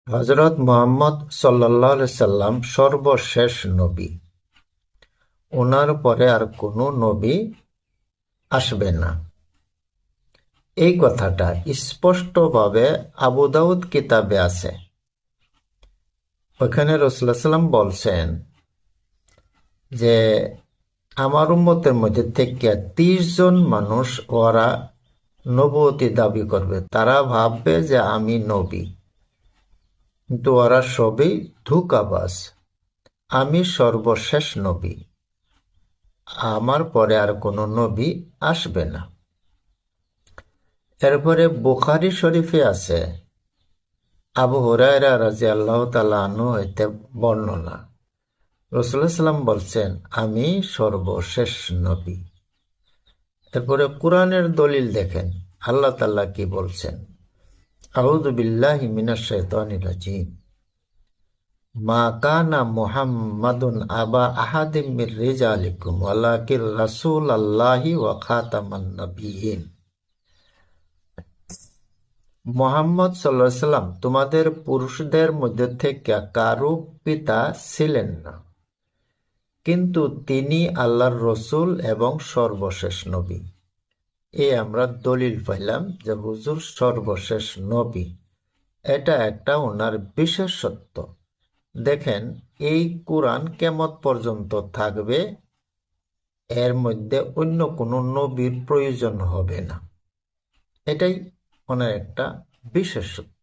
হযরত মুহাম্মদ সাল্লাল্লাহু আলাইহি সাল্লাম সর্বশেষ নবী। ওনার পরে আর কোনো নবী আসবে না। এই কথাটা স্পষ্টভাবে আবু দাউদ কিতাবে আছে। ওখানে রাসূলুল্লাহ সাল্লাম বলছেন যে আমার উম্মতের মধ্যে থেকে 30 জন মানুষ ওরা নবুয়তি দাবি করবে। তারা ভাববে যে আমি নবী, কিন্তু ওরা সবই ধোঁকাবাজ। আমি সর্বশেষ নবী, আমার পরে আর কোনো নবী আসবে না। এরপরে বুখারী শরীফে আছে, আবু হুরায়রা রাদিয়াল্লাহু তাআলা আনহু হইতে বর্ণনা, রাসূলুল্লাহ সাল্লাম বলছেন, আমি সর্বশেষ নবী। এরপরে কোরআনের দলিল দেখেন, আল্লাহ তাআলা কি বলছেন, আউযু বিল্লাহি মিনাশ শাইতানির রাজিম, মা কানা মুহাম্মাদুন আবা আহাদিম মির রিজালিকুম ওয়ালাকিন রাসূলুল্লাহি ওয়া খাতামান নাবিয়্যিন। মুহাম্মদ সাল্লাল্লাহু আলাইহি সাল্লাম তোমাদের পুরুষদের মধ্যে থেকে কারো পিতা ছিলেন না, কিন্তু তিনি আল্লাহর রসুল এবং সর্বশেষ নবী। আমরা দলিল পাইলাম যে হুজুর সর্বশেষ নবী। এটা একটা ওনার বিশেষত্ব। দেখেন, এই কোরআন কিয়ামত পর্যন্ত থাকবে, এর মধ্যে অন্য কোনো নবীর প্রয়োজন হবে না। এটাই ওনার একটা বিশেষত্ব।